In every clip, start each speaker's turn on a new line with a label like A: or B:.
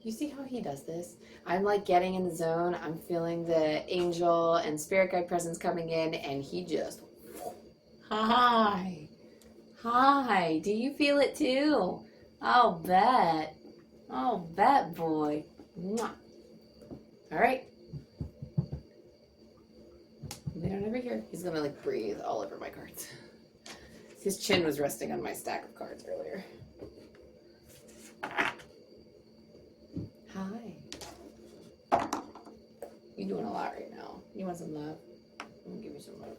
A: You see how he does this? I'm like getting in the zone. I'm feeling the angel and spirit guide presence coming in, and he just, hi. Hi. Do you feel it too? I'll bet. I'll bet, boy. Mwah. All right. They don't ever hear. He's gonna like breathe all over my cards. His chin was resting on my stack of cards earlier. Hi. You're doing a lot right now. You want some love? I'm gonna give you some love.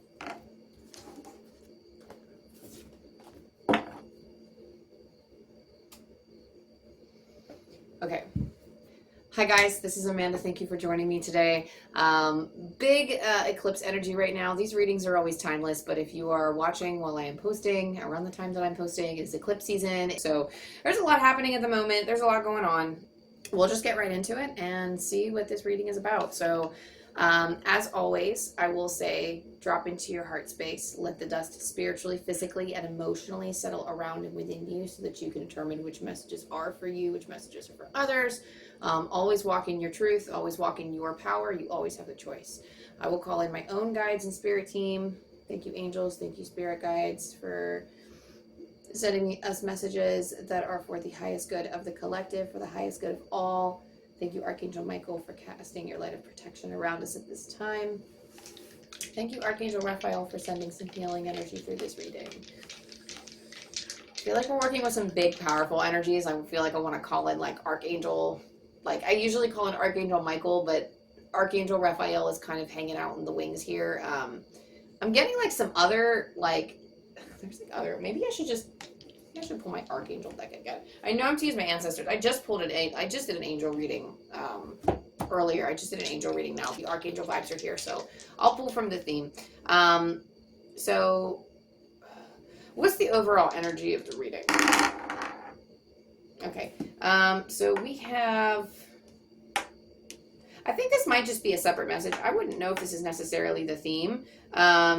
A: Okay. Hi guys, this is Amanda. Thank you for joining me today. Big eclipse energy right now. These readings are always timeless, but if you are watching while I am posting, around the time that I'm posting, it's eclipse season. So there's a lot happening at the moment. There's a lot going on. We'll just get right into it and see what this reading is about. So as always, I will say, drop into your heart space. Let the dust spiritually, physically, and emotionally settle around and within you so that you can determine which messages are for you, which messages are for others. Always walk in your truth. Always walk in your power. You always have the choice. I will call in my own guides and spirit team. Thank you, angels. Thank you, spirit guides, for sending us messages that are for the highest good of the collective, for the highest good of all. Thank you, Archangel Michael, for casting your light of protection around us at this time. Thank you, Archangel Raphael, for sending some healing energy through this reading. I feel like we're working with some big, powerful energies. I feel like I want to call in like Archangel, like I usually call in Archangel Michael, but Archangel Raphael is kind of hanging out in the wings here. I'm getting like some other, like, there's like other, maybe I should pull my Archangel deck again. I know I'm to use my ancestors. I just did an angel reading earlier. I just did an angel reading now. The Archangel vibes are here, so I'll pull from the theme. So what's the overall energy of the reading? Okay, so we have, I think this might just be a separate message. I wouldn't know if this is necessarily the theme.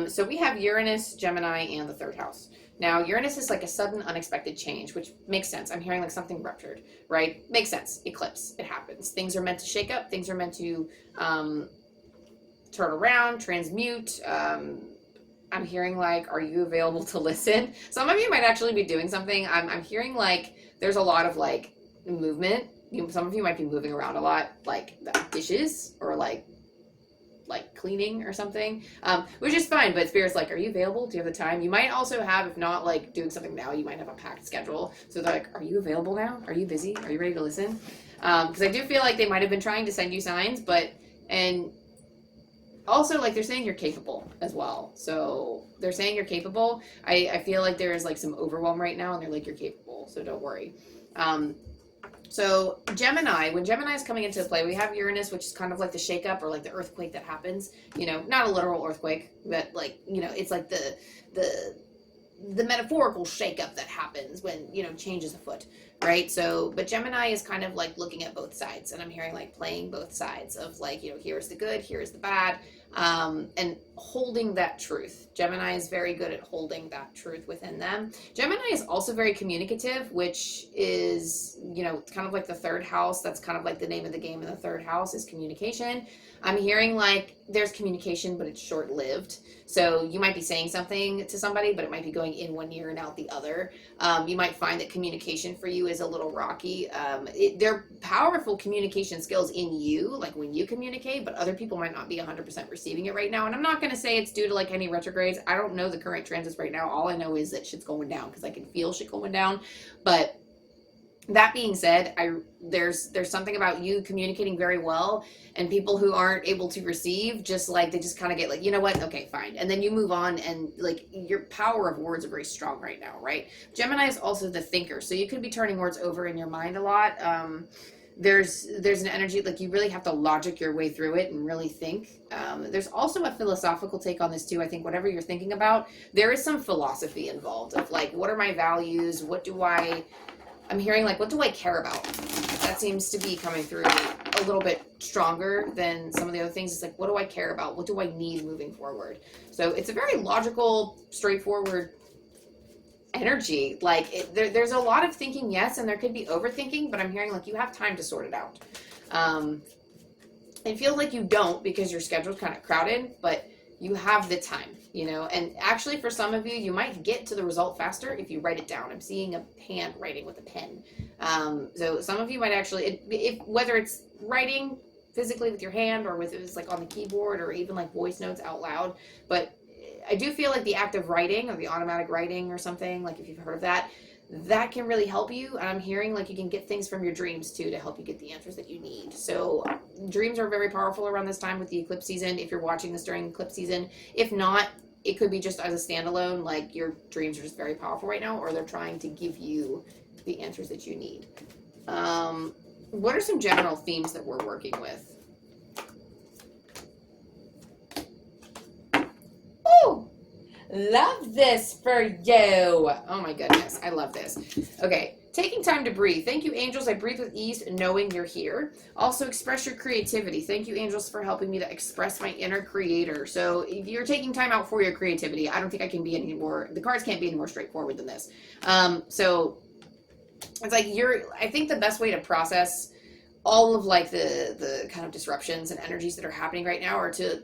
A: So we have Uranus, Gemini, and the third house. Now, Uranus is like a sudden, unexpected change, which makes sense. I'm hearing like something ruptured, right? Makes sense. Eclipse. It happens. Things are meant to shake up. Things are meant to turn around, transmute. I'm hearing like, are you available to listen? Some of you might actually be doing something. I'm hearing like there's a lot of like movement. Some of you might be moving around a lot, like dishes or like cleaning or something, which is fine. But Spirit's like, are you available? Do you have the time? You might also have, if not like doing something now, you might have a packed schedule. So they're like, are you available now? Are you busy? Are you ready to listen? Because I do feel like they might have been trying to send you signs, and also like they're saying you're capable as well. So they're saying you're capable. I feel like there is like some overwhelm right now, and they're like, you're capable, so don't worry. So Gemini, when Gemini is coming into play, we have Uranus, which is kind of like the shakeup or like the earthquake that happens. You know, not a literal earthquake, but like, you know, it's like the metaphorical shakeup that happens when, you know, change is afoot, right? So, but Gemini is kind of like looking at both sides, and I'm hearing like playing both sides of like, you know, here's the good, here's the bad, and holding that truth. Gemini is very good at holding that truth within them. Gemini is also very communicative, which is, you know, kind of like the third house. That's kind of like the name of the game in the third house is communication. I'm hearing like there's communication, but it's short-lived. So you might be saying something to somebody, but it might be going in one ear and out the other. You might find that communication for you is a little rocky. They're powerful communication skills in you, like when you communicate, but other people might not be 100% receiving it right now. And I'm not going to say it's due to like any retrogrades. I don't know the current transits right now. All I know is that shit's going down because I can feel shit going down. But that being said, there's something about you communicating very well, and people who aren't able to receive, just like they just kind of get like, you know what, okay, fine, and then you move on, and like your power of words are very strong right now, right? Gemini is also the thinker, so you could be turning words over in your mind a lot. There's an energy like you really have to logic your way through it and really think. There's also a philosophical take on this too. I think whatever you're thinking about, there is some philosophy involved of like, what are my values? I'm hearing like, what do I care about? That seems to be coming through a little bit stronger than some of the other things. It's like, what do I care about? What do I need moving forward? So it's a very logical, straightforward energy. Like there's a lot of thinking, yes, and there could be overthinking, but I'm hearing like you have time to sort it out. It feels like you don't because your schedule's kind of crowded, but you have the time, you know. And actually, for some of you, you might get to the result faster if you write it down. I'm seeing a hand writing with a pen. So some of you might actually, if whether it's writing physically with your hand or with it's like on the keyboard or even like voice notes out loud, but I do feel like the act of writing or the automatic writing or something, like if you've heard of that, that can really help you. And I'm hearing like you can get things from your dreams too to help you get the answers that you need. So dreams are very powerful around this time with the eclipse season. If you're watching this during eclipse season, if not, it could be just as a standalone, like your dreams are just very powerful right now, or they're trying to give you the answers that you need. What are some general themes that we're working with? Oh, love this for you. Oh my goodness, I love this. Okay, taking time to breathe. Thank you, angels. I breathe with ease, knowing you're here. Also, express your creativity. Thank you, angels, for helping me to express my inner creator. So if you're taking time out for your creativity, I don't think I can be any more, the cards can't be any more straightforward than this. So it's like I think the best way to process all of like the kind of disruptions and energies that are happening right now are to,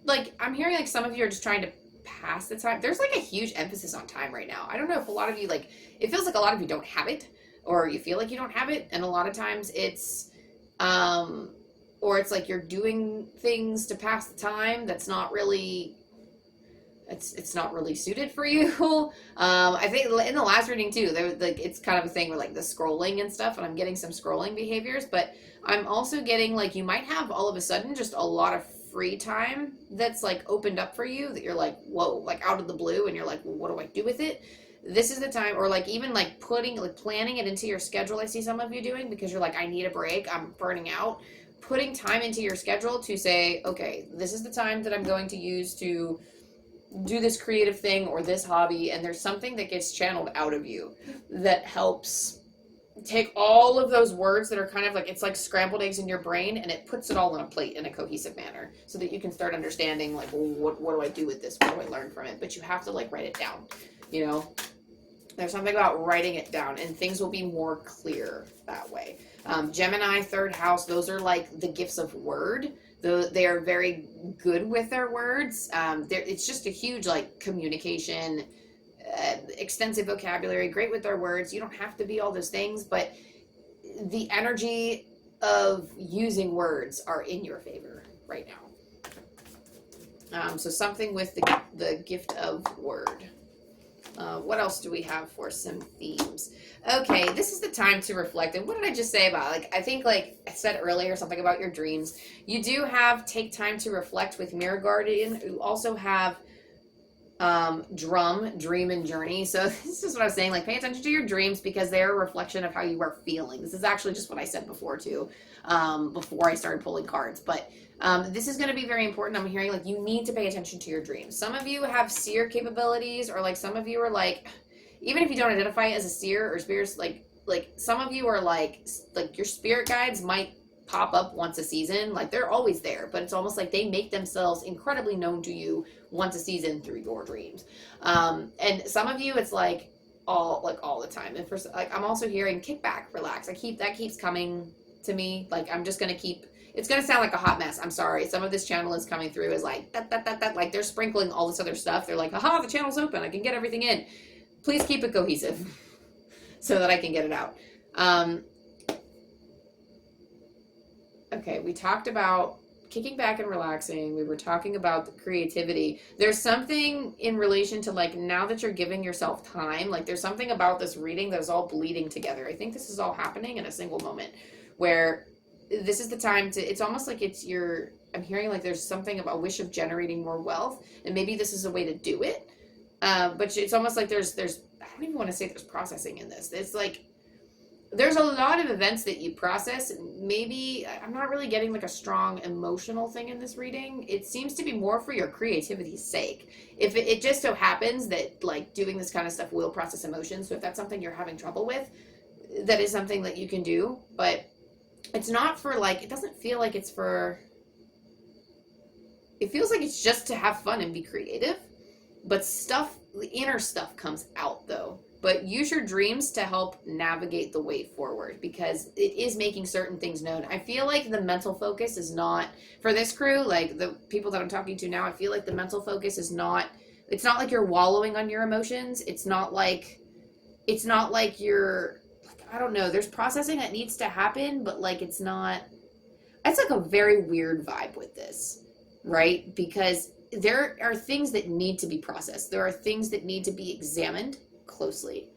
A: like, I'm hearing like some of you are just trying to pass the time. There's like a huge emphasis on time right now. I don't know if a lot of you, like, it feels like a lot of you don't have it, or you feel like you don't have it, and a lot of times it's or it's like you're doing things to pass the time that's not really, it's not really suited for you. I think in the last reading too, there was like, it's kind of a thing where like the scrolling and stuff, and I'm getting some scrolling behaviors, but I'm also getting like you might have all of a sudden just a lot of free time that's like opened up for you that you're like, whoa, like out of the blue, and you're like, well, what do I do with it? This is the time, or like even like planning it into your schedule. I see some of you doing, because you're like, I need a break, I'm burning out. Putting time into your schedule to say, okay, this is the time that I'm going to use to do this creative thing or this hobby, and there's something that gets channeled out of you that helps take all of those words that are kind of like, it's like scrambled eggs in your brain, and it puts it all on a plate in a cohesive manner so that you can start understanding like, well, what do I do with this? What do I learn from it? But you have to like write it down, you know. There's something about writing it down, and things will be more clear that way. Gemini, third house, those are like the gifts of word. They are very good with their words. It's just a huge like communication, extensive vocabulary, great with their words. You don't have to be all those things, but the energy of using words are in your favor right now. So something with the gift of word. What else do we have for some themes? Okay, this is the time to reflect. And what did I just say about, like, I think, like I said earlier, something about your dreams. You do have take time to reflect with Mirror Guardian, who also have dream and journey. So this is what I was saying, like, pay attention to your dreams because they're a reflection of how you are feeling. This is actually just what I said before too, before I started pulling cards. But this is going to be very important. I'm hearing like you need to pay attention to your dreams. Some of you have seer capabilities, or like some of you are like, even if you don't identify as a seer or spirits, like some of you are like your spirit guides might pop up once a season. Like they're always there, but it's almost like they make themselves incredibly known to you once a season through your dreams. And some of you, it's like all the time. And for like, I'm also hearing kick back, relax. That keeps coming to me. Like I'm just gonna keep. It's gonna sound like a hot mess. I'm sorry. Some of this channel is coming through as like that. Like they're sprinkling all this other stuff. They're like, aha, the channel's open. I can get everything in. Please keep it cohesive so that I can get it out. Okay, we talked about kicking back and relaxing. We were talking about the creativity. There's something in relation to like, now that you're giving yourself time, like there's something about this reading that is all bleeding together. I think this is all happening in a single moment where this is the time to, it's almost like I'm hearing like there's something about a wish of generating more wealth, and maybe this is a way to do it. But it's almost like there's I don't even want to say there's processing in this. It's like there's a lot of events that you process. Maybe I'm not really getting like a strong emotional thing in this reading. It seems to be more for your creativity's sake. If it just so happens that like doing this kind of stuff will process emotions. So if that's something you're having trouble with, that is something that you can do. But it's not for like, it doesn't feel like it's for, it feels like it's just to have fun and be creative. But the inner stuff comes out though. but use your dreams to help navigate the way forward, because it is making certain things known. I feel like the mental focus is not, for this crew, like the people that I'm talking to now, I feel like the mental focus is not, it's not like you're wallowing on your emotions. It's not like you're, like, I don't know, there's processing that needs to happen, but like it's not, it's like a very weird vibe with this, right? Because there are things that need to be processed. There are things that need to be examined closely.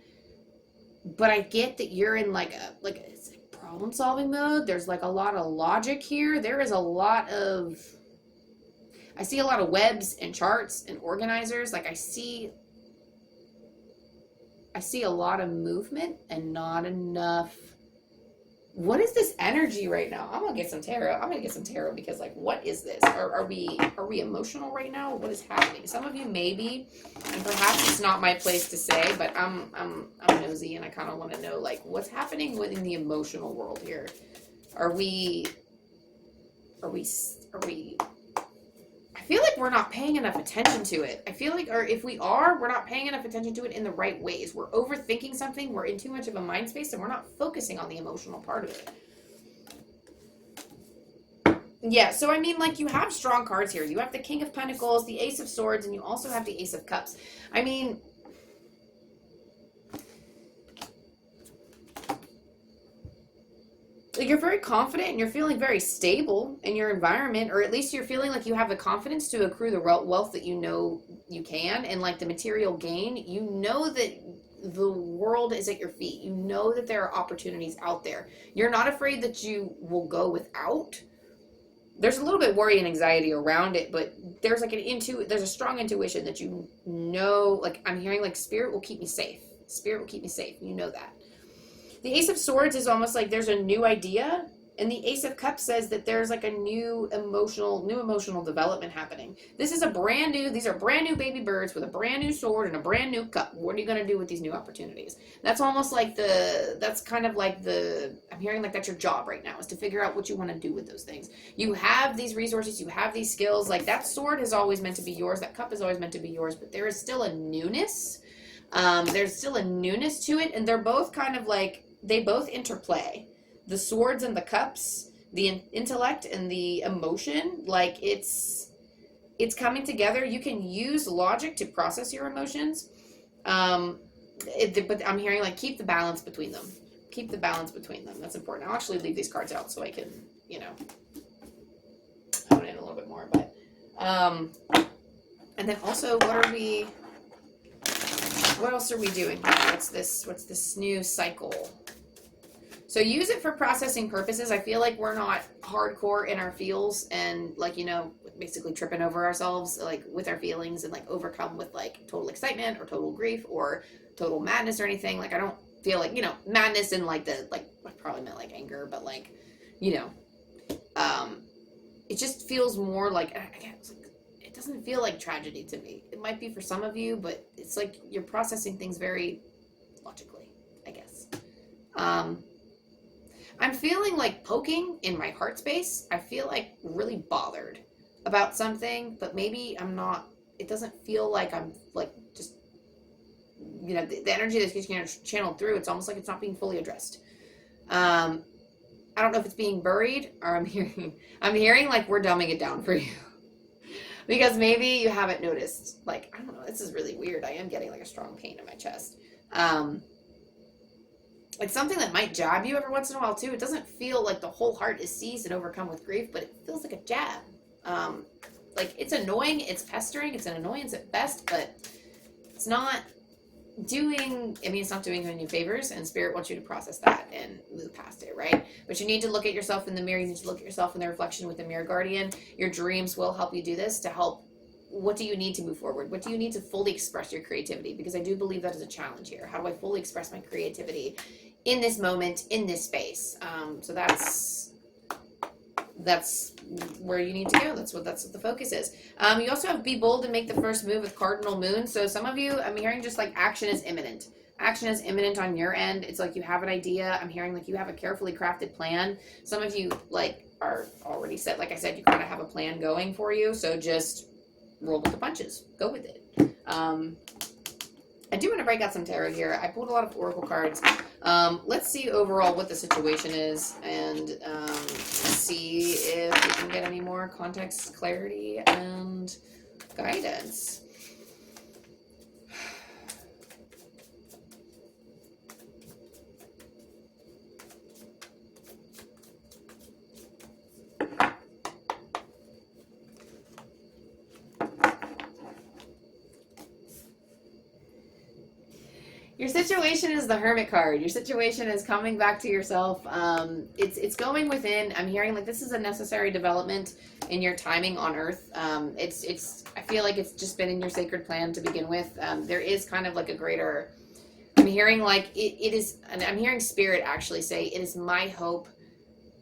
A: But I get that you're in like a problem solving mode. There's like a lot of logic here. There is a lot of, I see a lot of webs and charts and organizers. Like I see a lot of movement and not enough. What is this energy right now? I'm gonna get some tarot because like, what is this? Are we emotional right now? What is happening? Some of you maybe, and perhaps it's not my place to say, but I'm nosy and I kind of want to know like what's happening within the emotional world here. Are we? I feel like we're not paying enough attention to it. I feel like, or if we are, we're not paying enough attention to it in the right ways. We're overthinking something. We're in too much of a mind space and we're not focusing on the emotional part of it. Yeah, so I mean, like, you have strong cards here. You have the King of Pentacles, the Ace of Swords, and you also have the Ace of Cups. I mean, you're very confident and you're feeling very stable in your environment, or at least you're feeling like you have the confidence to accrue the wealth that you know you can, and like the material gain. You know that the world is at your feet. You know that there are opportunities out there. You're not afraid that you will go without. There's a little bit of worry and anxiety around it, but there's like there's a strong intuition that you know, like I'm hearing like spirit will keep me safe. Spirit will keep me safe. You know that. The Ace of Swords is almost like there's a new idea, and the Ace of Cups says that there's like a new emotional development happening. These are brand new baby birds with a brand new sword and a brand new cup. What are you going to do with these new opportunities? That's almost like I'm hearing like that's your job right now, is to figure out what you want to do with those things. You have these resources, you have these skills, like that sword is always meant to be yours, that cup is always meant to be yours, but there is still a newness. There's still a newness to it, and they're both kind of like, they both interplay. The swords and the cups, the intellect and the emotion, like it's coming together. You can use logic to process your emotions. But I'm hearing like keep the balance between them. Keep the balance between them. That's important. I'll actually leave these cards out so I can, hone in a little bit more. But and then also what else are we doing here? What's this new cycle? So use it for processing purposes. I feel like we're not hardcore in our feels and like, basically tripping over ourselves, like with our feelings, and like overcome with like total excitement or total grief or total madness or anything. Like, I don't feel like, madness in like I probably meant like anger, but like, it just feels more like, it doesn't feel like tragedy to me. It might be for some of you, but it's like you're processing things very logically, I guess. I'm feeling like poking in my heart space. I feel like really bothered about something, but maybe I'm not. It doesn't feel like I'm like just, the energy that's getting channeled through. It's almost like it's not being fully addressed. I don't know if it's being buried, or I'm hearing like we're dumbing it down for you. Because maybe you haven't noticed. Like, I don't know. This is really weird. I am getting like a strong pain in my chest. It's something that might jab you every once in a while too. It doesn't feel like the whole heart is seized and overcome with grief, but it feels like a jab. Like, it's annoying, it's pestering, it's an annoyance at best, but it's not doing you any favors, and Spirit wants you to process that and move past it, right? But you need to look at yourself in the mirror. You need to look at yourself in the reflection with the Mirror Guardian. Your dreams will help you do this, to help. What do you need to move forward? What do you need to fully express your creativity? Because I do believe that is a challenge here. How do I fully express my creativity in this moment, in this space? So that's where you need to go. That's what the focus is. You also have Be Bold and Make the First Move with Cardinal Moon. So some of you, I'm hearing just like action is imminent. Action is imminent on your end. It's like you have an idea. I'm hearing like you have a carefully crafted plan. Some of you like are already set. Like I said, you kind of have a plan going for you. So just roll with the punches. Go with it. And I do want to break out some tarot here. I pulled a lot of oracle cards. Let's see overall what the situation is, and see if we can get any more context, clarity, and guidance. Your situation is the Hermit card. Your situation is coming back to yourself. It's going within. I'm hearing like this is a necessary development in your timing on Earth. I feel like it's just been in your sacred plan to begin with. There is kind of like a greater. I'm hearing like it is, and I'm hearing Spirit actually say it is my hope.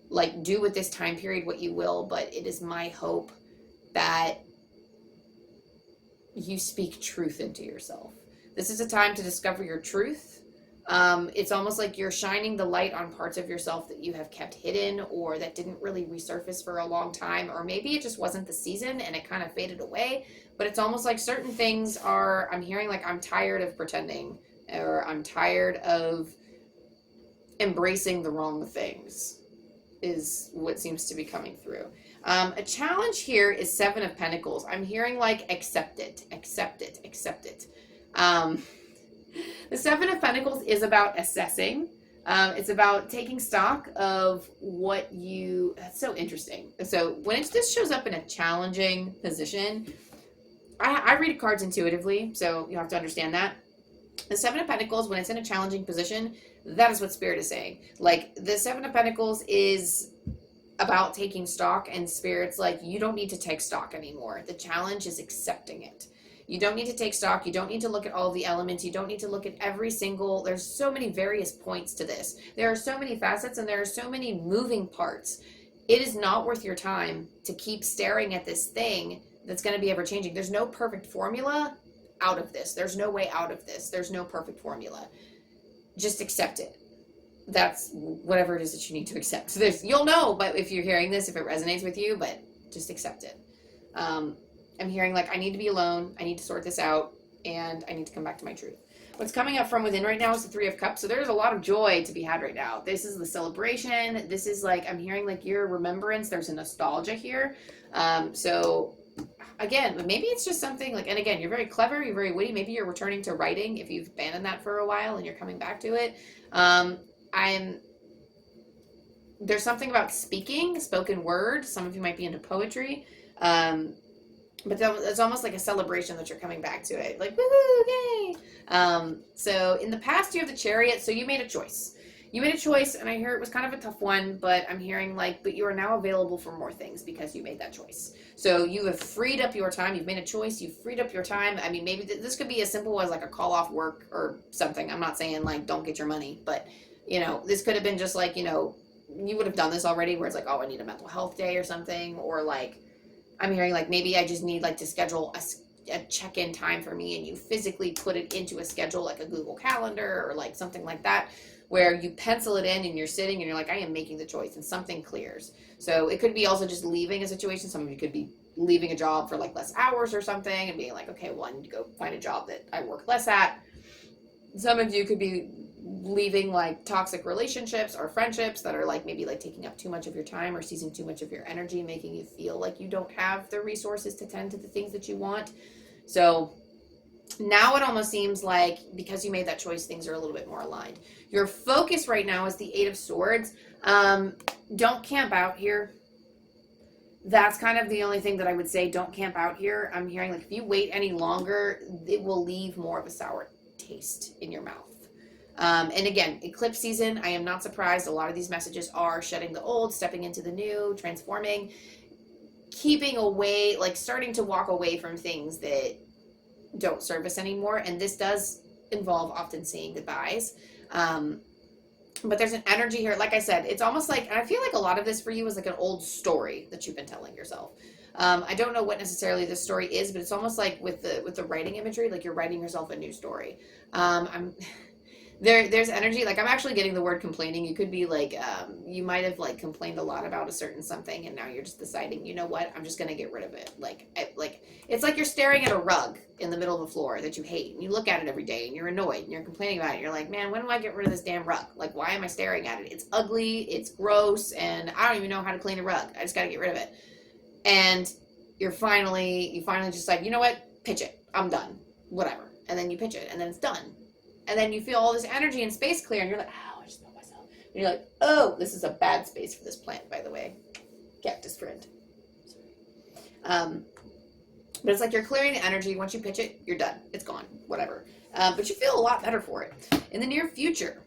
A: Like do with this time period what you will, but it is my hope that you speak truth into yourself. This is a time to discover your truth. It's almost like you're shining the light on parts of yourself that you have kept hidden or that didn't really resurface for a long time, or maybe it just wasn't the season and it kind of faded away. But it's almost like certain things are, I'm hearing like I'm tired of pretending, or I'm tired of embracing the wrong things is what seems to be coming through. A challenge here is Seven of Pentacles. I'm hearing like accept it, accept it, accept it. The Seven of Pentacles is about assessing. It's about taking stock of what you. That's so interesting. So when this shows up in a challenging position, I read cards intuitively, so you have to understand that. The Seven of Pentacles, when it's in a challenging position, that is what Spirit is saying. Like the Seven of Pentacles is about taking stock, and Spirit's like, you don't need to take stock anymore. The challenge is accepting it. You don't need to take stock. You don't need to look at all the elements. You don't need to look at every single, there's so many various points to this. There are so many facets and there are so many moving parts. It is not worth your time to keep staring at this thing that's going to be ever changing. There's no perfect formula out of this. There's no way out of this. There's no perfect formula. Just accept it. That's whatever it is that you need to accept. So you'll know, but if you're hearing this, if it resonates with you, but just accept it. I'm hearing like I need to be alone, I need to sort this out, and I need to come back to my truth. What's coming up from within right now is the Three of Cups. So there's a lot of joy to be had right now. This is the celebration. This is like, I'm hearing like your remembrance. There's a nostalgia here. So again, maybe it's just something like, and again, you're very clever, you're very witty. Maybe you're returning to writing if you've abandoned that for a while and you're coming back to it. There's something about speaking, spoken word. Some of you might be into poetry. But it's almost like a celebration that you're coming back to it. Like, woohoo, yay! So in the past, you have the Chariot. So you made a choice. You made a choice, and I hear it was kind of a tough one, but I'm hearing like, but you are now available for more things because you made that choice. So you have freed up your time. You've made a choice. You've freed up your time. I mean, maybe this could be as simple as like a call off work or something. I'm not saying like, don't get your money, but you know, this could have been just like, you know, you would have done this already where it's like, oh, I need a mental health day or something, or like, I'm hearing like maybe I just need like to schedule a check-in time for me, and you physically put it into a schedule like a Google Calendar or like something like that, where you pencil it in and you're sitting and you're like, I am making the choice, and something clears. So it could be also just leaving a situation. Some of you could be leaving a job for like less hours or something and being like, okay, well, I need to go find a job that I work less at. Some of you could be leaving like toxic relationships or friendships that are like maybe like taking up too much of your time or seizing too much of your energy, making you feel like you don't have the resources to tend to the things that you want. So now it almost seems like because you made that choice, things are a little bit more aligned. Your focus right now is the Eight of Swords. Don't camp out here. That's kind of the only thing that I would say. Don't camp out here. I'm hearing like if you wait any longer, it will leave more of a sour taste in your mouth. And again, eclipse season, I am not surprised. A lot of these messages are shedding the old, stepping into the new, transforming, keeping away, like starting to walk away from things that don't serve us anymore. And this does involve often saying goodbyes. But there's an energy here. Like I said, it's almost like, and I feel like a lot of this for you is like an old story that you've been telling yourself. I don't know what necessarily this story is, but it's almost like with the writing imagery, like you're writing yourself a new story. there's energy. Like I'm actually getting the word complaining. You could be like, you might have like complained a lot about a certain something, and now you're just deciding, you know what, I'm just gonna get rid of it. Like it's like you're staring at a rug in the middle of the floor that you hate, and you look at it every day, and you're annoyed, and you're complaining about it. You're like, man, when do I get rid of this damn rug? Like, why am I staring at it? It's ugly, it's gross, and I don't even know how to clean a rug. I just gotta get rid of it. And you finally just like, you know what, pitch it. I'm done. Whatever. And then you pitch it, and then it's done. And then you feel all this energy and space clear, and you're like, ow, I just know myself. And you're like, oh, this is a bad space for this plant, by the way. Cactus friend. Sorry. But it's like you're clearing the energy. Once you pitch it, you're done. It's gone. Whatever. But you feel a lot better for it. In the near future,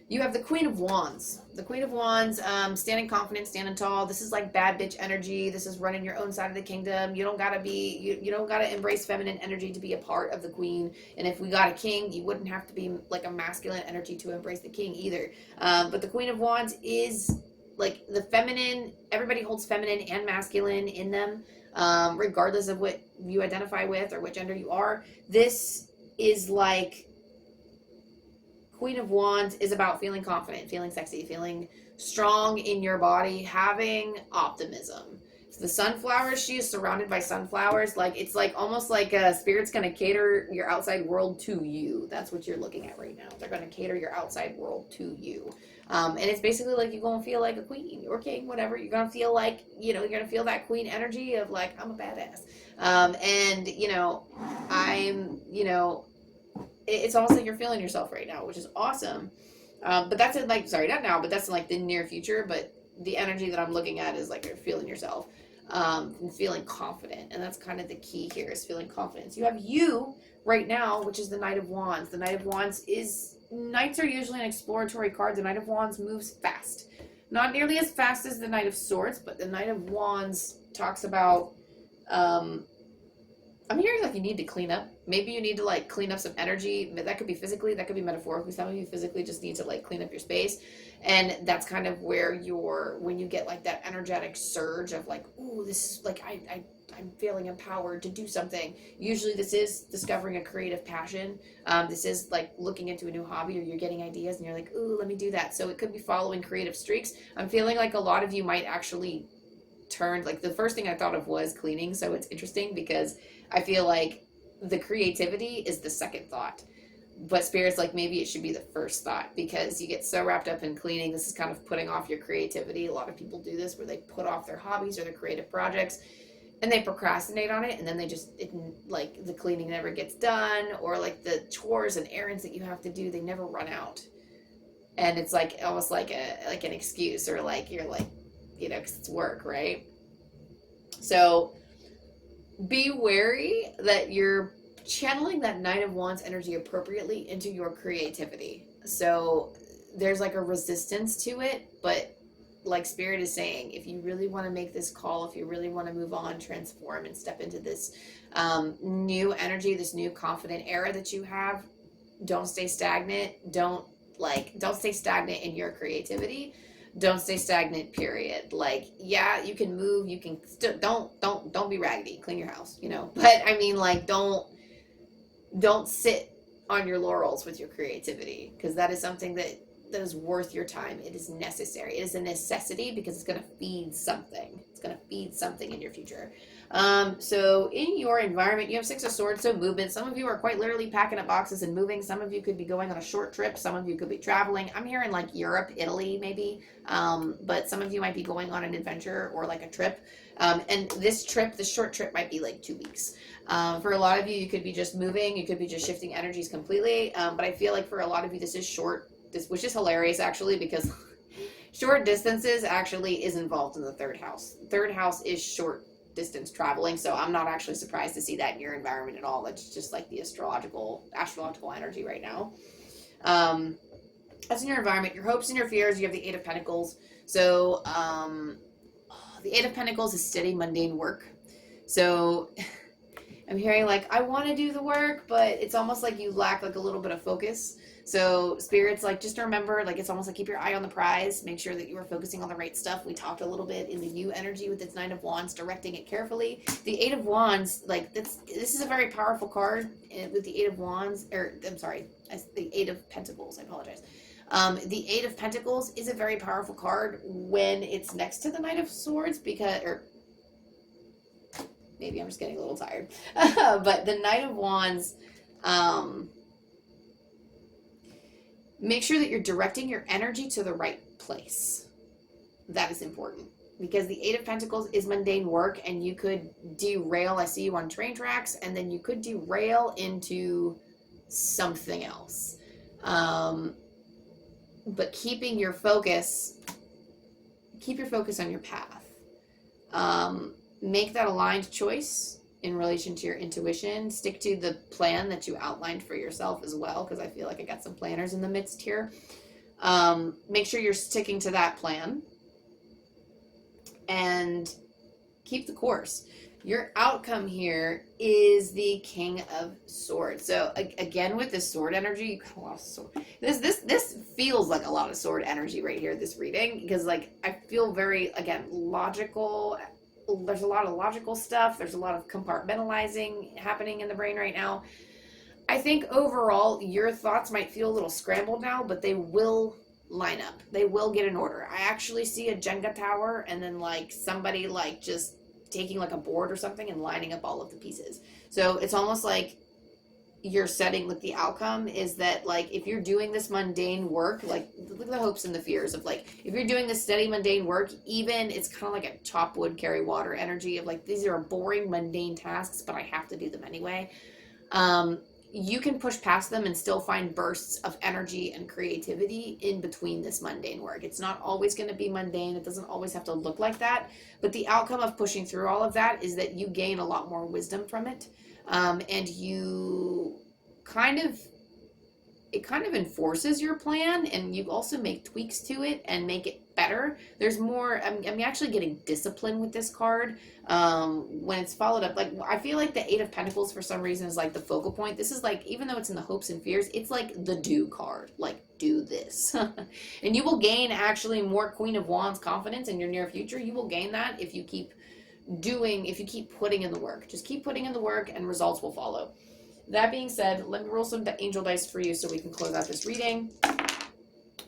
A: you have the Queen of Wands. The Queen of Wands, standing confident, standing tall. This is like bad bitch energy. This is running your own side of the kingdom. You don't gotta be, you don't gotta embrace feminine energy to be a part of the queen. And if we got a king, you wouldn't have to be like a masculine energy to embrace the king either. But the Queen of Wands is like the feminine. Everybody holds feminine and masculine in them, regardless of what you identify with or what gender you are. This is like, Queen of Wands is about feeling confident, feeling sexy, feeling strong in your body, having optimism. So the sunflowers, she is surrounded by sunflowers. Like, it's like almost like Spirit's going to cater your outside world to you. That's what you're looking at right now. They're going to cater your outside world to you. And it's basically like you're going to feel like a queen or king, whatever. You're going to feel like, you know, you're going to feel that queen energy of like, I'm a badass. And, you know, I'm, you know, it's almost like you're feeling yourself right now, which is awesome. But that's in like, sorry, not now, but that's in like the near future. But the energy that I'm looking at is like you're feeling yourself, and feeling confident. And that's kind of the key here, is feeling confidence. You have you right now, which is the Knight of Wands. The Knight of Wands is, Knights are usually an exploratory card. The Knight of Wands moves fast. Not nearly as fast as the Knight of Swords, but the Knight of Wands talks about, I'm hearing like you need to clean up. Maybe you need to like clean up some energy. That could be physically, that could be metaphorically. Some of you physically just need to like clean up your space. And that's kind of where when you get like that energetic surge of like, ooh, this is like, I'm feeling empowered to do something. Usually this is discovering a creative passion. This is like looking into a new hobby, or you're getting ideas and you're like, ooh, let me do that. So it could be following creative streaks. I'm feeling like a lot of you might actually turn, like the first thing I thought of was cleaning. So it's interesting because I feel like the creativity is the second thought, but Spirit's like, maybe it should be the first thought, because you get so wrapped up in cleaning. This is kind of putting off your creativity. A lot of people do this where they put off their hobbies or their creative projects and they procrastinate on it. And then they just, like the cleaning never gets done, or like the chores and errands that you have to do, they never run out. And it's like almost like an excuse, or like, you're like, you know, cause it's work, right? So be wary that you're channeling that Knight of Wands energy appropriately into your creativity. So there's like a resistance to it, but like Spirit is saying, if you really want to make this call, if you really want to move on, transform, and step into this new energy, this new confident era that you have, don't stay stagnant. Don't stay stagnant in your creativity. Don't stay stagnant, period. Like, yeah, you can move, you can still, don't be raggedy, clean your house, you know, but I mean, like, don't sit on your laurels with your creativity, because that is something that is worth your time. It is necessary. It is a necessity, because it's going to feed something. It's going to feed something in your future. So in your environment, you have Six of Swords, so movement. Some of you are quite literally packing up boxes and moving. Some of you could be going on a short trip. Some of you could be traveling. I'm hearing like Europe, Italy, maybe. But some of you might be going on an adventure or like a trip. And this short trip might be like 2 weeks. For a lot of you, you could be just moving. You could be just shifting energies completely. But I feel like for a lot of you, this is short, which is hilarious actually, because short distances actually is involved in the third house. Third house is short distance traveling, so I'm not actually surprised to see that in your environment at all. That's just like the astrological energy right now. That's in your environment. Your hopes and your fears. You have the Eight of Pentacles. So the Eight of Pentacles is steady, mundane work. So I'm hearing like, I want to do the work, but it's almost like you lack like a little bit of focus. So spirits, like, just remember, like, it's almost like keep your eye on the prize. Make sure that you are focusing on the right stuff. We talked a little bit in the U energy with its Nine of Wands, directing it carefully. The Eight of Wands, like, this is a very powerful card with the Eight of Wands, or I'm sorry, the Eight of Pentacles. I apologize. The Eight of Pentacles is a very powerful card when it's next to the Knight of Swords, or maybe I'm just getting a little tired. But the Knight of Wands, make sure that you're directing your energy to the right place. That is important because the Eight of Pentacles is mundane work, and you could derail. I see you on train tracks, and then you could derail into something else. But keep your focus on your path. Make that aligned choice in relation to your intuition. Stick to the plan that you outlined for yourself as well, because I feel like I got some planners in the midst here. Make sure you're sticking to that plan and keep the course. Your outcome here is the King of Swords. So again, with this sword energy, you got a lot of sword. This feels like a lot of sword energy right here, this reading, because like I feel very, again, logical. There's a lot of logical stuff. There's a lot of compartmentalizing happening in the brain right now. I think overall your thoughts might feel a little scrambled now, but they will line up. They will get in order. I actually see a Jenga tower and then like somebody like just taking like a board or something and lining up all of the pieces. So it's almost like you're setting, like, the outcome is that, like, if you're doing this mundane work, like, look at the hopes and the fears of, like, if you're doing this steady mundane work, even it's kind of like a chop wood, carry water energy of, like, these are boring mundane tasks, but I have to do them anyway. You can push past them and still find bursts of energy and creativity in between this mundane work. It's not always going to be mundane. It doesn't always have to look like that. But the outcome of pushing through all of that is that you gain a lot more wisdom from it. And you it kind of enforces your plan, and you also make tweaks to it and make it better. There's more, I'm actually getting discipline with this card when it's followed up. Like, I feel like the Eight of Pentacles for some reason is like the focal point. This is like, even though it's in the hopes and fears, it's like the do card, like do this. And you will gain actually more Queen of Wands confidence in your near future. You will gain that if you keep putting in the work. Just keep putting in the work and results will follow. That being said, let me roll some angel dice for you so we can close out this reading.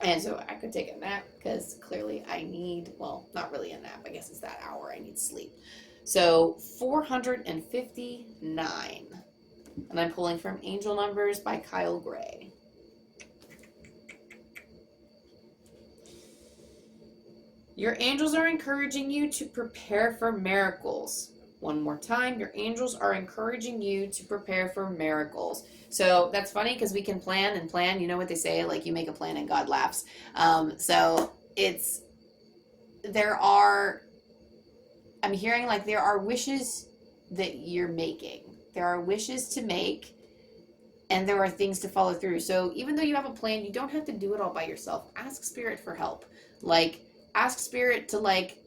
A: And so I could take a nap because clearly I need, well, not really a nap. I guess it's that hour I need sleep. So 459. And I'm pulling from Angel Numbers by Kyle Gray. Your angels are encouraging you to prepare for miracles. One more time, your angels are encouraging you to prepare for miracles. So that's funny because we can plan and plan. You know what they say, like, you make a plan and God laughs. So I'm hearing like there are wishes that you're making. There are wishes to make, and there are things to follow through. So even though you have a plan, you don't have to do it all by yourself. Ask Spirit for help. Like, ask Spirit to, like,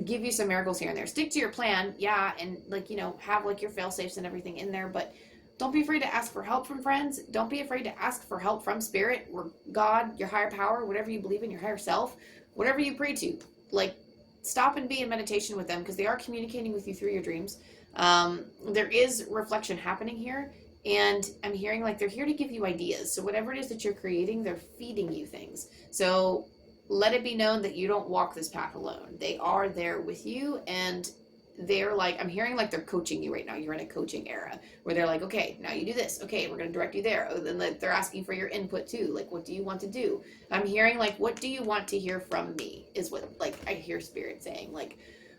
A: give you some miracles here and there. Stick to your plan, yeah, and, like, you know, have, like, your fail-safes and everything in there, but don't be afraid to ask for help from friends. Don't be afraid to ask for help from Spirit or God, your higher power, whatever you believe in, your higher self, whatever you pray to. Like, stop and be in meditation with them because they are communicating with you through your dreams. There is reflection happening here, and I'm hearing like they're here to give you ideas. So whatever it is that you're creating, they're feeding you things. So let it be known that you don't walk this path alone. They are there with you, and they're like, I'm hearing like they're coaching you right now. You're in a coaching era where they're like, okay, now you do this. Okay, we're going to direct you there. Oh, then they're asking for your input too. Like, what do you want to do? I'm hearing like, what do you want to hear from me is what, like, I hear Spirit saying, like,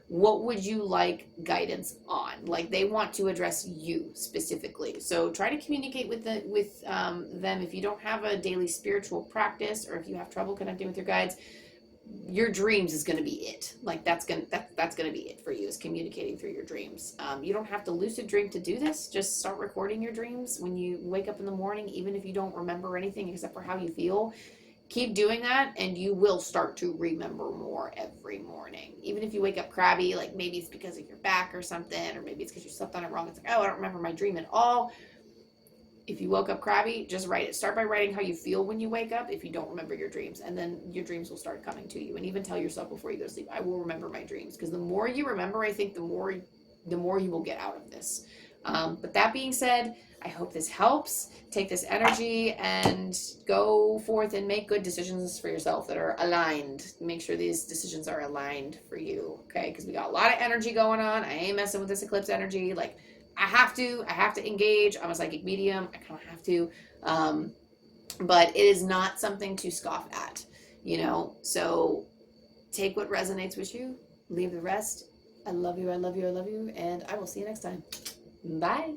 A: what would you like guidance on? Like, they want to address you specifically. So try to communicate with them. If you don't have a daily spiritual practice, or if you have trouble connecting with your guides, your dreams is going to be it. Like, that's going to be it for you, is communicating through your dreams. You don't have to lucid dream to do this. Just start recording your dreams when you wake up in the morning, even if you don't remember anything except for how you feel. Keep doing that, and you will start to remember more every morning. Even if you wake up crabby, like maybe it's because of your back or something, or maybe it's because you slept on it wrong. It's like, oh, I don't remember my dream at all. If you woke up crabby, just write it. Start by writing how you feel when you wake up if you don't remember your dreams. And then your dreams will start coming to you. And even tell yourself before you go to sleep, I will remember my dreams. Because the more you remember, I think the more you will get out of this. But that being said, I hope this helps. Take this energy and go forth and make good decisions for yourself that are aligned. Make sure these decisions are aligned for you, okay? Because we got a lot of energy going on. I ain't messing with this eclipse energy. Like, I have to engage. I'm a psychic medium. I kind of have to. But it is not something to scoff at, So take what resonates with you, leave the rest. I love you, I love you, I love you, and I will see you next time. Bye.